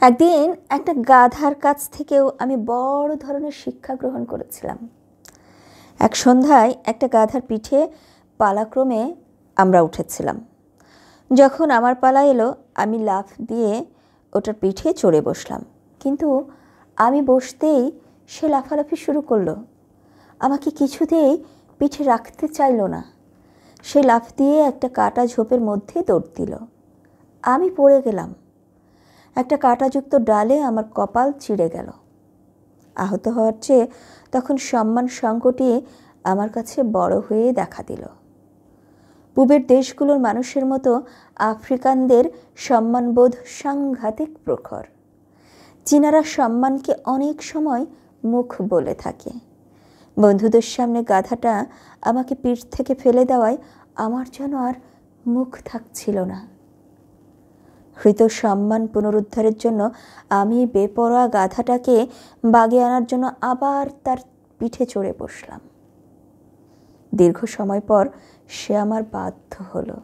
একদিন একটা গাধার কাছ থেকেও আমি বড় ধরনের শিক্ষা গ্রহণ করেছিলাম। এক সন্ধ্যায় একটা গাধার পিঠে পালাক্রমে আমরা উঠেছিলাম। যখন আমার পালা এলো আমি লাফ দিয়ে ওটার পিঠে চড়ে বসলাম, কিন্তু আমি বসতেই সে লাফালাফি শুরু করলো। আমাকে কিছুতেই পিঠে রাখতে চাইল না। সে লাফ দিয়ে একটা কাটা ঝোপের মধ্যে দৌড় দিল। আমি পড়ে গেলাম। একটা কাঁটাযুক্ত ডালে আমার কপাল চিড়ে গেল। আহত হওয়ার চেয়ে তখন সম্মান সংকটই আমার কাছে বড় হয়ে দেখা দিল। পূবের দেশগুলোর মানুষের মতো আফ্রিকানদের সম্মানবোধ সাংঘাতিক প্রখর। চীনারা সম্মানকে অনেক সময় মুখ বলে থাকে। বন্ধুদের সামনে গাধাটা আমাকে পিঠ থেকে ফেলে দেওয়ায় আমার যেন আর মুখ থাকছিল না। হৃত সম্মান পুনরুদ্ধারের জন্য আমি বেপরোয়া গাধাটাকে বাগে আনার জন্য আবার তার পিঠে চড়ে বসলাম। দীর্ঘ সময় পর সে আমার বাধ্য হলো।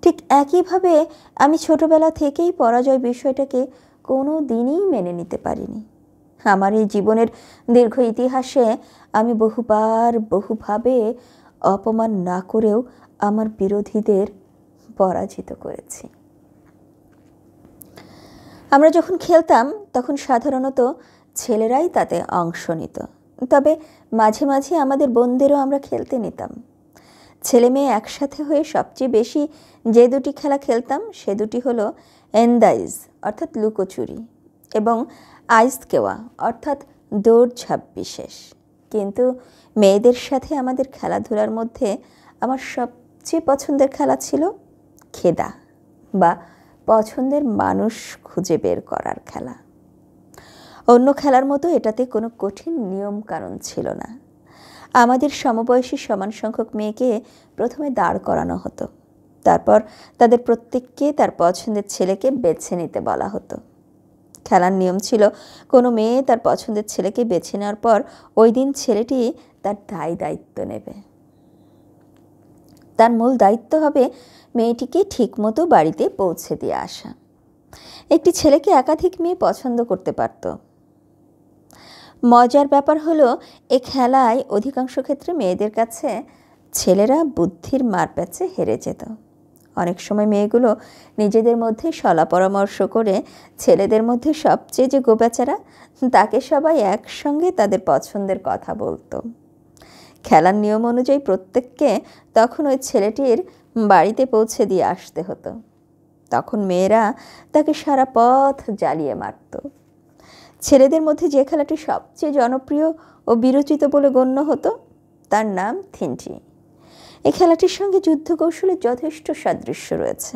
ঠিক একইভাবে আমি ছোটবেলা থেকেই পরাজয় বিষয়টাকে কোনো দিনই মেনে নিতে পারিনি। আমার এই জীবনের দীর্ঘ ইতিহাসে আমি বহুভাবে অপমান না করেও আমার বিরোধীদের পরাজিত করেছি। আমরা যখন খেলতাম তখন সাধারণত ছেলেরাই তাতে অংশ নিত, তবে মাঝে মাঝে আমাদের বোনদেরও আমরা খেলতে নিতাম। ছেলে মেয়ে একসাথে হয়ে সবচেয়ে বেশি যে দুটি খেলা খেলতাম সে দুটি হলো এন্দাইজ অর্থাৎ লুকোচুরি এবং আইসকেওয়া অর্থাৎ দৌড়ঝাঁপ বিশেষ। কিন্তু মেয়েদের সাথে আমাদের খেলাধুলার মধ্যে আমার সবচেয়ে পছন্দের খেলা ছিল খেদা বা পছন্দের মানুষ খুঁজে বের করার খেলা। অন্য খেলার মতো এটাতে কোনো কঠিন নিয়ম কানুন ছিল না। আমাদের সমবয়সী সমান সংখ্যক মেয়েকে প্রথমে দাঁড় করানো হতো, তারপর তাদের প্রত্যেককে তার পছন্দের ছেলেকে বেছে নিতে বলা হতো। খেলার নিয়ম ছিল কোনো মেয়ে তার পছন্দের ছেলেকে বেছে নেওয়ার পর ওই দিন ছেলেটি তার দায়িত্ব নেবে। তার মূল দায়িত্ব হবে মেয়েটিকে ঠিকমতো বাড়িতে পৌঁছে দিয়ে আসা। একটি ছেলেকে একাধিক মেয়ে পছন্দ করতে পারত। মজার ব্যাপার হলো এ খেলায় অধিকাংশ ক্ষেত্রে মেয়েদের কাছে ছেলেরা বুদ্ধির মারপ্যাচে হেরে যেত। অনেক সময় মেয়েগুলো নিজেদের মধ্যে সলা পরামর্শ করে ছেলেদের মধ্যে সবচেয়ে যে গোবেচারা তাকে সবাই একসঙ্গে তাদের পছন্দের কথা বলতো। খেলার নিয়ম অনুযায়ী প্রত্যেককে তখন ওই ছেলেটির বাড়িতে পৌঁছে দিয়ে আসতে হতো। তখন মেয়েরা তাকে সারা পথ জ্বালিয়ে মারত। ছেলেদের মধ্যে যে খেলাটি সবচেয়ে জনপ্রিয় ও বিরচিত বলে গণ্য হতো তার নাম থিনটি। এই খেলাটির সঙ্গে যুদ্ধ কৌশলের যথেষ্ট সাদৃশ্য রয়েছে।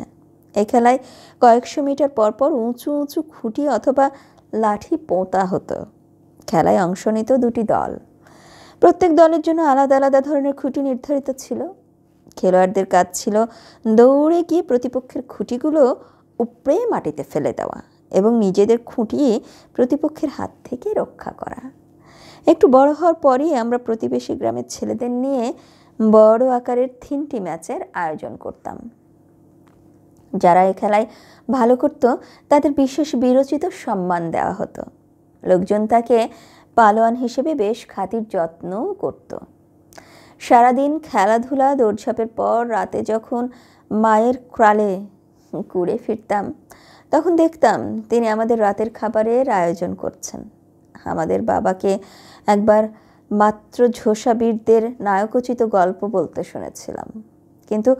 এই খেলায় কয়েকশো মিটার পরপর উঁচু উঁচু খুঁটি অথবা লাঠি পোঁতা হতো। খেলায় অংশ নিত দুটি দল। প্রত্যেক দলের জন্য আলাদা আলাদা ধরনের খুঁটি নির্ধারিত ছিল। খেলোয়াড়দের কাজ ছিল দৌড়ে গিয়ে প্রতিপক্ষের খুঁটিগুলো উপড়ে মাটিতে ফেলে দেওয়া এবং নিজেদের খুঁটি প্রতিপক্ষের হাত থেকে রক্ষা করা। একটু বড় হওয়ার পরই আমরা প্রতিবেশী গ্রামের ছেলেদের নিয়ে বড় আকারের থিনটি ম্যাচের আয়োজন করতাম। যারা এই খেলায় ভালো করত তাদের বিশেষ বিরচিত সম্মান দেওয়া হতো। লোকজন তাকে পালোয়ান হিসেবে বেশ খাতির যত্নও করত। সারাদিন খেলাধুলা দৌড়ঝাঁপের পর রাতে যখন মায়ের ক্রালে কুড়ে ফিরতাম তখন দেখতাম তিনি আমাদের রাতের খাবারের আয়োজন করছেন। আমাদের বাবাকে একবার মাত্র ঝোসাবীরদের নায়কোচিত গল্প বলতে শুনেছিলাম, কিন্তু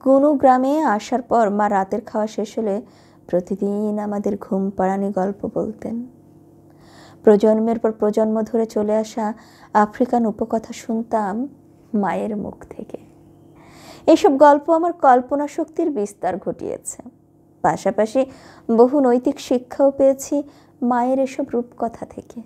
কোনো গ্রামে আসার পর মা রাতের খাওয়া শেষ হলে প্রতিদিন আমাদের ঘুম পাড়ানি গল্প বলতেন। প্রজন্মের পর প্রজন্ম ধরে চলে আসা আফ্রিকান উপকথা শুনতাম মায়ের মুখ থেকে। এইসব গল্প আমার কল্পনা শক্তির বিস্তার ঘটিয়েছে। পাশাপাশি বহু নৈতিক শিক্ষাও পেয়েছি মায়ের এসব রূপকথা থেকে।